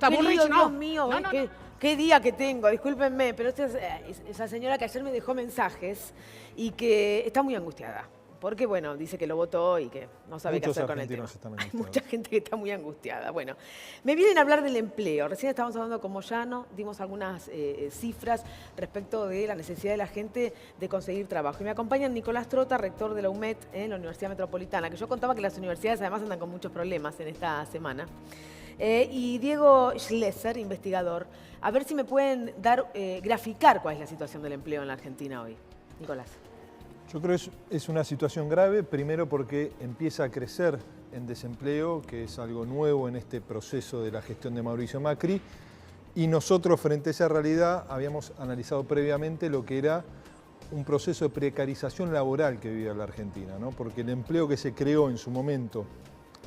está Querido, aburrido, Dios mío, No, no, qué día que tengo, discúlpenme, pero esa señora que ayer me dejó mensajes y que está muy angustiada. Porque, bueno, dice que lo votó y que no sabe qué hacer con el tema. Muchos argentinos están Hay angustiados. mucha gente que está muy angustiada. Bueno, me vienen a hablar del empleo. Recién estábamos hablando con Moyano, dimos algunas cifras respecto de la necesidad de la gente de conseguir trabajo. Y me acompaña Nicolás Trota, rector de la UMED en la Universidad Metropolitana, que yo contaba que las universidades además andan con muchos problemas en esta semana. Y Diego Schlesser, investigador. A ver si me pueden graficar cuál es la situación del empleo en la Argentina hoy. Nicolás. Yo creo que es una situación grave, primero porque empieza a crecer en desempleo, que es algo nuevo en este proceso de la gestión de Mauricio Macri, y nosotros frente a esa realidad habíamos analizado previamente lo que era un proceso de precarización laboral que vivía la Argentina, ¿no? Porque el empleo que se creó en su momento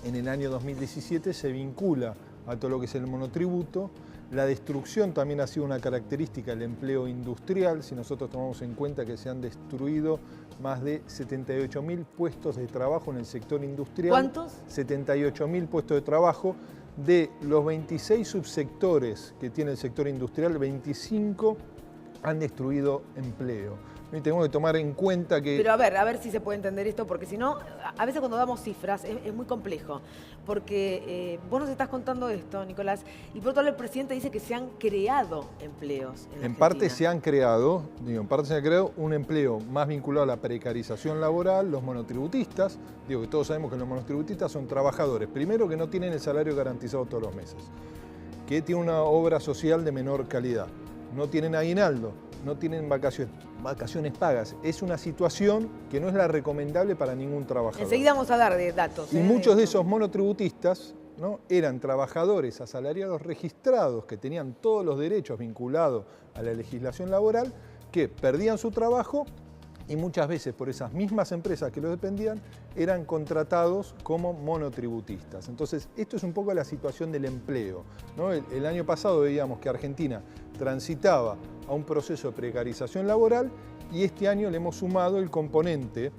en el año 2017 se vincula a todo lo que es el monotributo. La destrucción también ha sido una característica del empleo industrial, si nosotros tomamos en cuenta que se han destruido más de 78.000 puestos de trabajo en el sector industrial. ¿Cuántos? 78.000 puestos de trabajo. De los 26 subsectores que tiene el sector industrial, 25 han destruido empleo. Y tenemos que tomar en cuenta que... Pero a ver si se puede entender esto, porque si no, a veces cuando damos cifras es muy complejo. Porque vos nos estás contando esto, Nicolás, y por otro lado el presidente dice que se han creado empleos en En parte Argentina. se han creado, un empleo más vinculado a la precarización laboral, los monotributistas. Digo que todos sabemos que los monotributistas son trabajadores, primero que no tienen el salario garantizado todos los meses, que tienen una obra social de menor calidad, no tienen aguinaldo, no tienen vacaciones pagas. Es una situación que no es la recomendable para ningún trabajador. Enseguida vamos a dar de datos. Y muchos de esos monotributistas, ¿no?, eran trabajadores asalariados registrados que tenían todos los derechos vinculados a la legislación laboral, que perdían su trabajo y muchas veces por esas mismas empresas que los dependían eran contratados como monotributistas. Entonces, esto es un poco la situación del empleo, ¿no? El año pasado veíamos que Argentina transitaba a un proceso de precarización laboral y este año le hemos sumado el componente,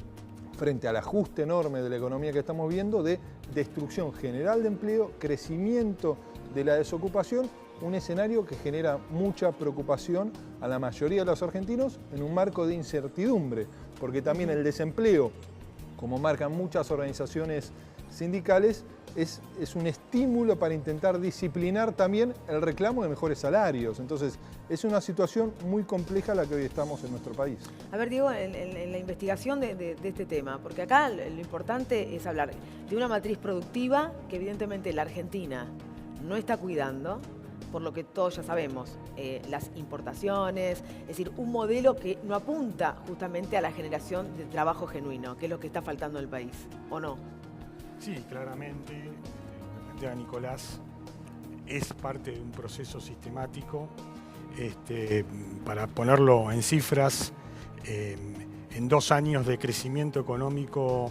frente al ajuste enorme de la economía que estamos viendo, de destrucción general de empleo, crecimiento de la desocupación, un escenario que genera mucha preocupación a la mayoría de los argentinos en un marco de incertidumbre, porque también el desempleo, como marcan muchas organizaciones sindicales, es un estímulo para intentar disciplinar también el reclamo de mejores salarios. Entonces, es una situación muy compleja la que hoy estamos en nuestro país. A ver, Diego, en la investigación de este tema, porque acá lo importante es hablar de una matriz productiva que evidentemente la Argentina no está cuidando, por lo que todos ya sabemos, las importaciones, es decir, un modelo que no apunta justamente a la generación de trabajo genuino, que es lo que está faltando en el país, ¿o no? Sí, claramente, lo plantea Nicolás, es parte de un proceso sistemático. Para ponerlo en cifras, en 2 años de crecimiento económico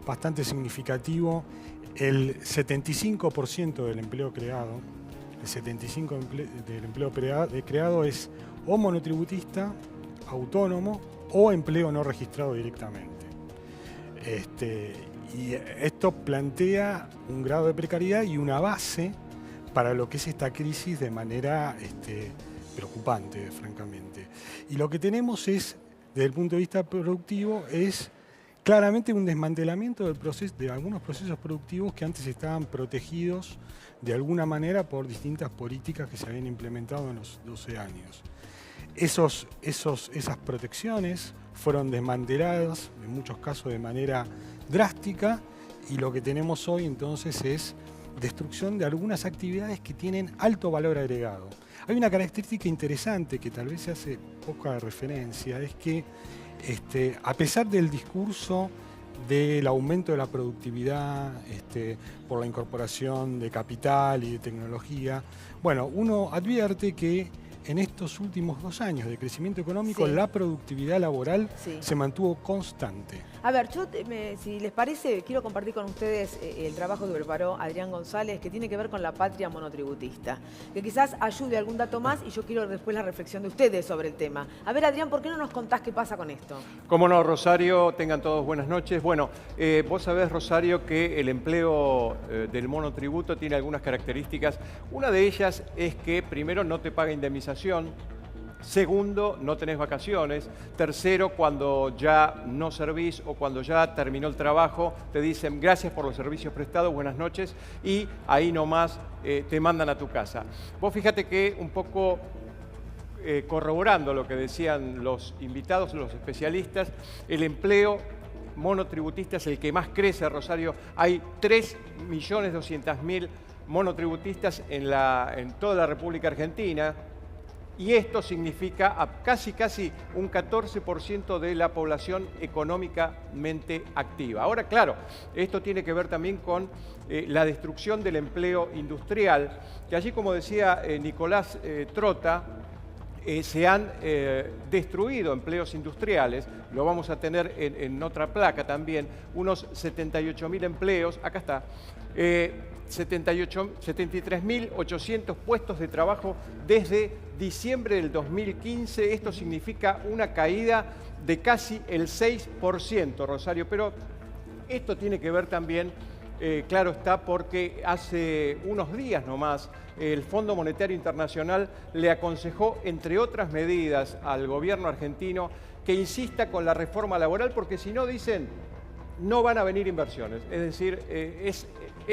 bastante significativo, el 75% del empleo creado, creado es o monotributista, autónomo o empleo no registrado directamente. Y esto plantea un grado de precariedad y una base para lo que es esta crisis de manera preocupante, francamente. Y lo que tenemos es, desde el punto de vista productivo, es claramente un desmantelamiento de algunos procesos productivos que antes estaban protegidos de alguna manera por distintas políticas que se habían implementado en los 12 años. Esas protecciones fueron desmanteladas, en muchos casos de manera drástica, y lo que tenemos hoy entonces es destrucción de algunas actividades que tienen alto valor agregado. Hay una característica interesante que tal vez se hace poca referencia, es que a pesar del discurso del aumento de la productividad por la incorporación de capital y de tecnología, bueno, uno advierte que en estos últimos 2 años de crecimiento económico, Sí. la productividad laboral Sí. se mantuvo constante. A ver, si les parece, quiero compartir con ustedes el trabajo que preparó Adrián González, que tiene que ver con la patria monotributista, que quizás ayude algún dato más y yo quiero después la reflexión de ustedes sobre el tema. A ver, Adrián, ¿por qué no nos contás qué pasa con esto? Cómo no, Rosario, tengan todos buenas noches. Bueno, vos sabés, Rosario, que el empleo del monotributo tiene algunas características. Una de ellas es que, primero, no te paga indemnización. Segundo, no tenés vacaciones. Tercero, cuando ya no servís o cuando ya terminó el trabajo, te dicen gracias por los servicios prestados, buenas noches, y ahí nomás te mandan a tu casa. Vos fíjate que un poco corroborando lo que decían los invitados, los especialistas, el empleo monotributista es el que más crece, Rosario. Hay 3.200.000 monotributistas en toda la República Argentina. Y esto significa a casi un 14% de la población económicamente activa. Ahora, claro, esto tiene que ver también con la destrucción del empleo industrial, que allí, como decía Nicolás Trota, se han destruido empleos industriales. Lo vamos a tener en otra placa también, unos 78.000 empleos, acá está, 73.800 puestos de trabajo desde diciembre del 2015. Esto significa una caída de casi el 6%, Rosario. Pero esto tiene que ver también, claro está, porque hace unos días nomás el Fondo Monetario Internacional le aconsejó, entre otras medidas, al gobierno argentino que insista con la reforma laboral, porque si no, dicen, no van a venir inversiones. Es decir, es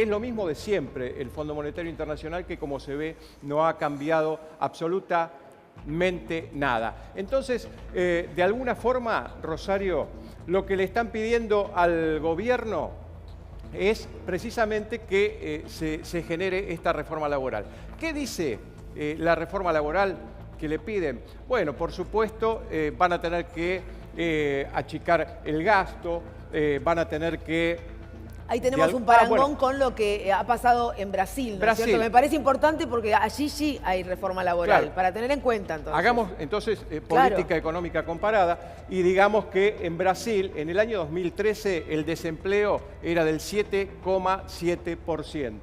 lo mismo de siempre el Fondo Monetario Internacional, que como se ve no ha cambiado absolutamente nada. Entonces, de alguna forma, Rosario, lo que le están pidiendo al gobierno es precisamente que se genere esta reforma laboral. ¿Qué dice la reforma laboral que le piden? Bueno, por supuesto, van a tener que achicar el gasto, van a tener que... Ahí tenemos un parangón con lo que ha pasado en Brasil, ¿no es cierto? Me parece importante porque allí sí hay reforma laboral, claro, para tener en cuenta entonces. Hagamos entonces política económica comparada y digamos que en Brasil, en el año 2013, el desempleo era del 7,7%.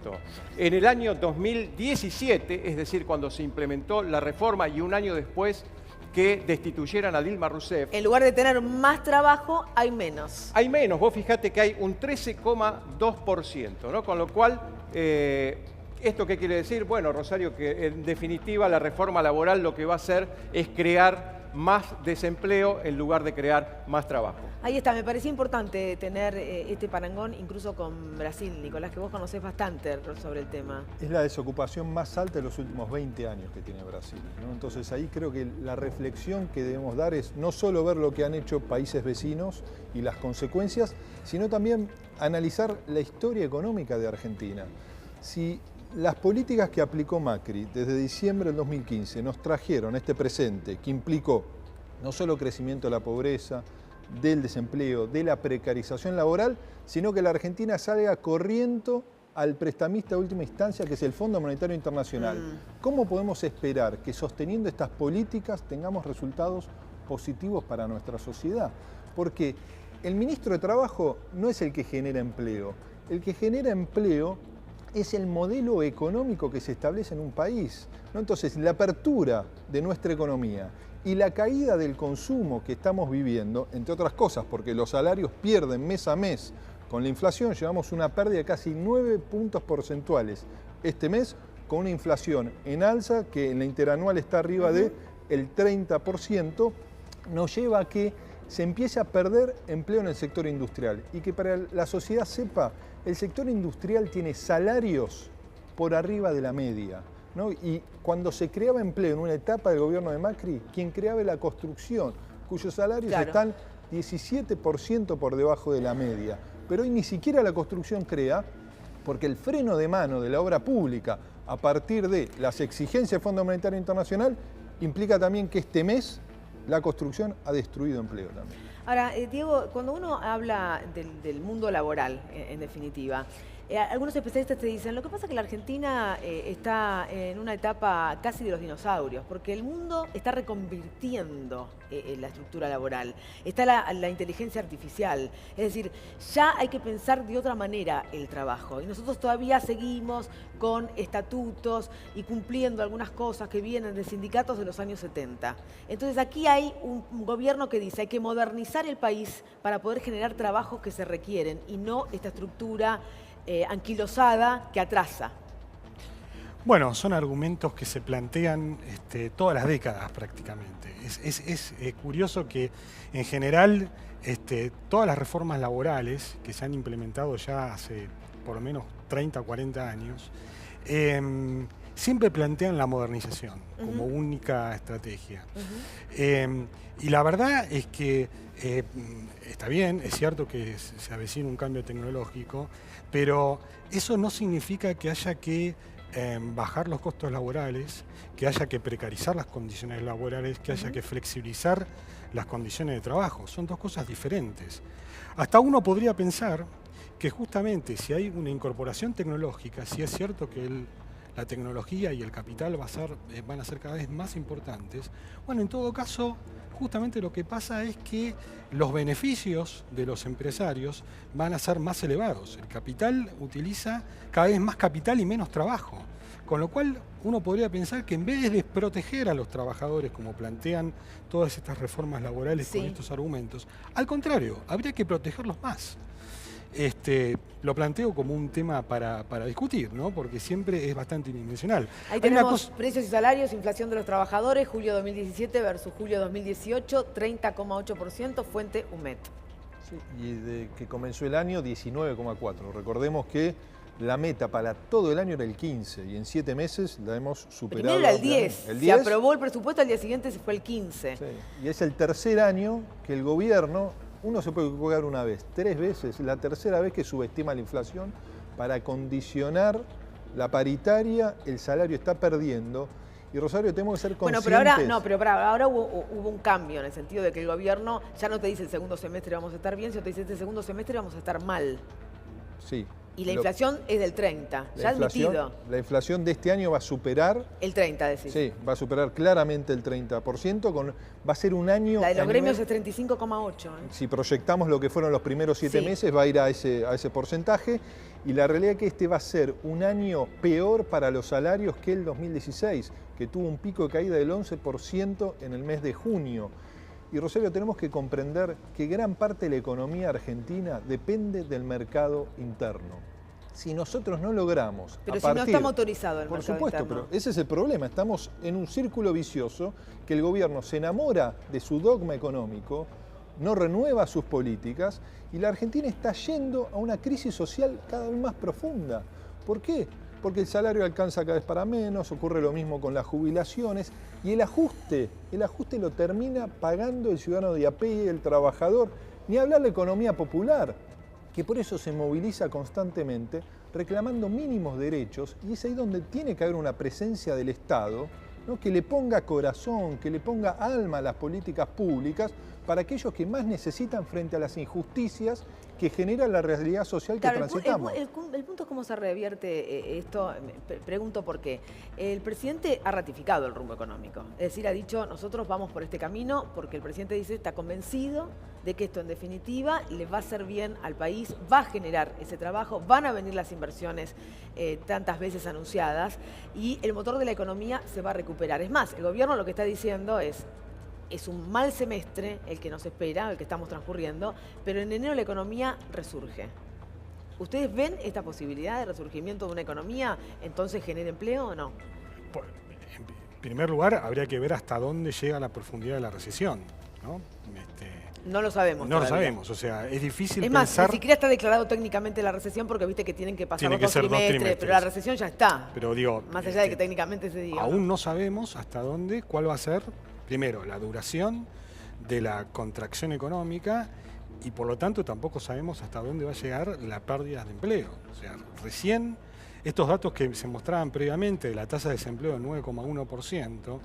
En el año 2017, es decir, cuando se implementó la reforma y un año después que destituyeran a Dilma Rousseff, en lugar de tener más trabajo, hay menos. Hay menos. Vos fijate que hay un 13,2%, ¿no? Con lo cual, ¿esto qué quiere decir? Bueno, Rosario, que en definitiva la reforma laboral lo que va a hacer es crear más desempleo en lugar de crear más trabajo. Ahí está, me parecía importante tener este parangón incluso con Brasil, Nicolás, que vos conocés bastante sobre el tema. Es la desocupación más alta de los últimos 20 años que tiene Brasil, ¿no? Entonces ahí creo que la reflexión que debemos dar es no solo ver lo que han hecho países vecinos y las consecuencias, sino también analizar la historia económica de Argentina. Si las políticas que aplicó Macri desde diciembre del 2015 nos trajeron este presente que implicó no solo crecimiento de la pobreza, del desempleo, de la precarización laboral, sino que la Argentina salga corriendo al prestamista de última instancia, que es el Fondo Monetario Internacional. ¿Cómo podemos esperar que sosteniendo estas políticas tengamos resultados positivos para nuestra sociedad? Porque el ministro de Trabajo no es el que genera empleo. El que genera empleo es el modelo económico que se establece en un país, ¿no? Entonces, la apertura de nuestra economía y la caída del consumo que estamos viviendo, entre otras cosas, porque los salarios pierden mes a mes con la inflación, llevamos una pérdida de casi 9 puntos porcentuales este mes, con una inflación en alza que en la interanual está arriba del 30%, nos lleva a que se empiece a perder empleo en el sector industrial y que para la sociedad sepa, el sector industrial tiene salarios por arriba de la media, ¿no? Y cuando se creaba empleo en una etapa del gobierno de Macri, quien creaba la construcción, cuyos salarios están 17% por debajo de la media. Pero hoy ni siquiera la construcción crea, porque el freno de mano de la obra pública a partir de las exigencias del Fondo Monetario Internacional implica también que este mes la construcción ha destruido empleo también. Ahora, Diego, cuando uno habla del mundo laboral, en definitiva, Algunos especialistas te dicen, lo que pasa es que la Argentina está en una etapa casi de los dinosaurios, porque el mundo está reconvirtiendo la estructura laboral. Está la inteligencia artificial, es decir, ya hay que pensar de otra manera el trabajo. Y nosotros todavía seguimos con estatutos y cumpliendo algunas cosas que vienen de sindicatos de los años 70. Entonces aquí hay un gobierno que dice, hay que modernizar el país para poder generar trabajos que se requieren y no esta estructura anquilosada que atrasa. Bueno, son argumentos que se plantean todas las décadas prácticamente. Es curioso que en general todas las reformas laborales que se han implementado ya hace por lo menos 30 o 40 años, siempre plantean la modernización como única estrategia. Y la verdad es que está bien, es cierto que se avecina un cambio tecnológico, pero eso no significa que haya que bajar los costos laborales, que haya que precarizar las condiciones laborales, que haya que flexibilizar las condiciones de trabajo. Son dos cosas diferentes. Hasta uno podría pensar que justamente si hay una incorporación tecnológica, si es cierto que la tecnología y el capital van a ser cada vez más importantes, bueno, en todo caso, justamente lo que pasa es que los beneficios de los empresarios van a ser más elevados. El capital utiliza cada vez más capital y menos trabajo. Con lo cual, uno podría pensar que en vez de proteger a los trabajadores, como plantean todas estas reformas laborales con estos argumentos, al contrario, habría que protegerlos más. Lo planteo como un tema para discutir, ¿no? Porque siempre es bastante unidimensional. Ahí tenemos precios y salarios, inflación de los trabajadores, julio 2017 versus julio 2018, 30,8%, fuente UMET. Sí, y de que comenzó el año, 19,4%. Recordemos que la meta para todo el año era el 15% y en 7 meses la hemos superado. Primero era el 10. El 10. Se aprobó el presupuesto, al día siguiente se fue el 15%. Sí. Y es el tercer año que el gobierno, uno se puede equivocar una vez, 3 veces, la tercera vez que subestima la inflación para condicionar la paritaria, el salario está perdiendo. Y Rosario, tenemos que ser conscientes. Bueno, pero ahora hubo un cambio en el sentido de que el gobierno ya no te dice el segundo semestre vamos a estar bien, sino te dice este segundo semestre vamos a estar mal. Sí. Y la inflación es del 30%, ya admitido. La inflación de este año va a superar... El 30%, decís. Sí, va a superar claramente el 30%, va a ser un año... La de los gremios es 35,8%. Si proyectamos lo que fueron los primeros 7 meses, va a ir a ese porcentaje. Y la realidad es que este va a ser un año peor para los salarios que el 2016, que tuvo un pico de caída del 11% en el mes de junio. Y Rosario, tenemos que comprender que gran parte de la economía argentina depende del mercado interno. Si nosotros no logramos... Pero si no está motorizado el mercado interno. Por supuesto, pero ese es el problema. Estamos en un círculo vicioso que el gobierno se enamora de su dogma económico, no renueva sus políticas y la Argentina está yendo a una crisis social cada vez más profunda. ¿Por qué? Porque el salario alcanza cada vez para menos, ocurre lo mismo con las jubilaciones y el ajuste lo termina pagando el ciudadano de a pie, el trabajador, ni hablar de la economía popular, que por eso se moviliza constantemente reclamando mínimos derechos y es ahí donde tiene que haber una presencia del Estado, ¿no? Que le ponga corazón, que le ponga alma a las políticas públicas para aquellos que más necesitan frente a las injusticias que genera la realidad social que transitamos. El punto es cómo se revierte esto, pregunto por qué. El presidente ha ratificado el rumbo económico, es decir, ha dicho nosotros vamos por este camino porque el presidente dice está convencido de que esto en definitiva le va a hacer bien al país, va a generar ese trabajo, van a venir las inversiones tantas veces anunciadas y el motor de la economía se va a recuperar. Es más, el gobierno lo que está diciendo es un mal semestre el que nos espera, el que estamos transcurriendo, pero en enero la economía resurge. ¿Ustedes ven esta posibilidad de resurgimiento de una economía, entonces genera empleo o no? En primer lugar, habría que ver hasta dónde llega la profundidad de la recesión, ¿no? No lo sabemos. No todavía lo sabemos, o sea, es difícil pensar... Es más, ni siquiera está declarado técnicamente la recesión porque viste que tienen que pasar los 2 trimestres, pero la recesión ya está. Pero digo... Más allá de que técnicamente se diga. Aún no sabemos hasta dónde, cuál va a ser, primero, la duración de la contracción económica y por lo tanto tampoco sabemos hasta dónde va a llegar la pérdida de empleo. O sea, recién estos datos que se mostraban previamente de la tasa de desempleo del 9,1%,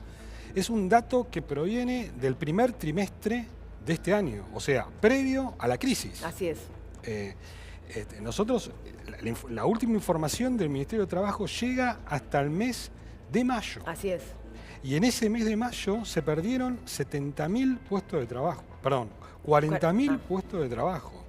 es un dato que proviene del primer trimestre de este año, o sea, previo a la crisis. Así es. nosotros, la última información del Ministerio de Trabajo llega hasta el mes de mayo. Así es. Y en ese mes de mayo se perdieron 70.000 puestos de trabajo, perdón, 40.000 puestos de trabajo.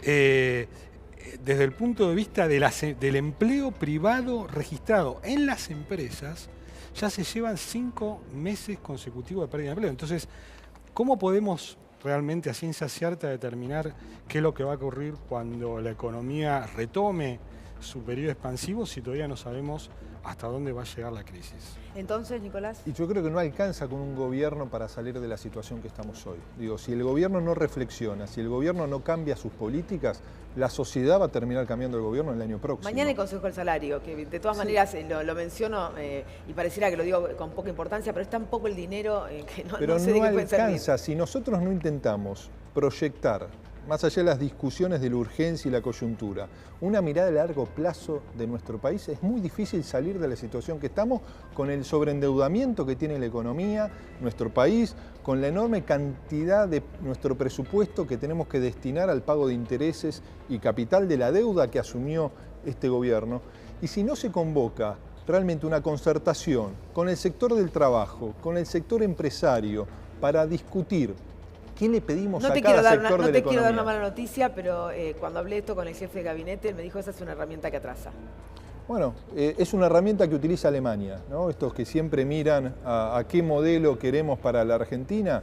Desde el punto de vista del empleo privado registrado en las empresas, ya se llevan 5 meses consecutivos de pérdida de empleo. Entonces, ¿cómo podemos realmente a ciencia cierta determinar qué es lo que va a ocurrir cuando la economía retome su periodo expansivo si todavía no sabemos hasta dónde va a llegar la crisis? Entonces, Nicolás. Y yo creo que no alcanza con un gobierno para salir de la situación que estamos hoy. Digo, si el gobierno no reflexiona, si el gobierno no cambia sus políticas, la sociedad va a terminar cambiando el gobierno el año próximo. Mañana el Consejo del Salario, que de todas maneras lo menciono y pareciera que lo digo con poca importancia, pero es tan poco el dinero que pero no sé de qué puede servir. Alcanza, si nosotros no intentamos proyectar, más allá de las discusiones de la urgencia y la coyuntura, una mirada a largo plazo de nuestro país, es muy difícil salir de la situación que estamos con el sobreendeudamiento que tiene la economía, nuestro país, con la enorme cantidad de nuestro presupuesto que tenemos que destinar al pago de intereses y capital de la deuda que asumió este gobierno. Y si no se convoca realmente una concertación con el sector del trabajo, con el sector empresario, para discutir ¿qué le pedimos a cada sector de la economía? No te quiero dar una mala noticia, pero cuando hablé esto con el jefe de gabinete, él me dijo que esa es una herramienta que atrasa. Bueno, es una herramienta que utiliza Alemania, ¿no? Estos que siempre miran a qué modelo queremos para la Argentina.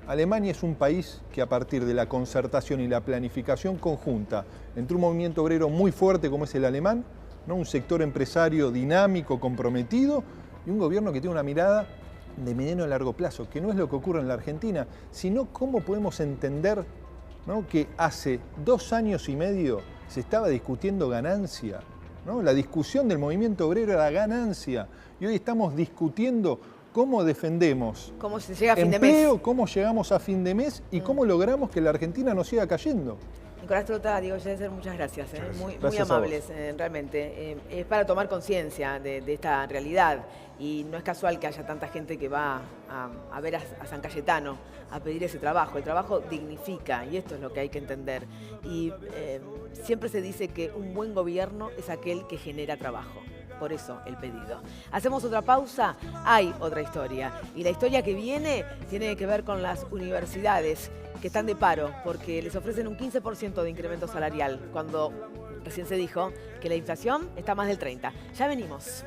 Alemania es un país que a partir de la concertación y la planificación conjunta entre un movimiento obrero muy fuerte como es el alemán, ¿no? Un sector empresario dinámico, comprometido y un gobierno que tiene una mirada de mediano a largo plazo, que no es lo que ocurre en la Argentina, sino cómo podemos entender, ¿no? Que hace 2 años y medio se estaba discutiendo ganancia, ¿no? La discusión del movimiento obrero era ganancia, y hoy estamos discutiendo cómo defendemos cómo se llega a fin empleo, de mes. Cómo llegamos a fin de mes y cómo logramos que la Argentina no siga cayendo. Nicolás Trota, Diego Schlesser, muchas gracias. Muy Gracias amables, realmente. Es para tomar conciencia de esta realidad y no es casual que haya tanta gente que va a ver a San Cayetano a pedir ese trabajo. El trabajo dignifica y esto es lo que hay que entender. Y siempre se dice que un buen gobierno es aquel que genera trabajo. Por eso el pedido. Hacemos otra pausa, hay otra historia. Y la historia que viene tiene que ver con las universidades que están de paro porque les ofrecen un 15% de incremento salarial cuando recién se dijo que la inflación está más del 30%. Ya venimos.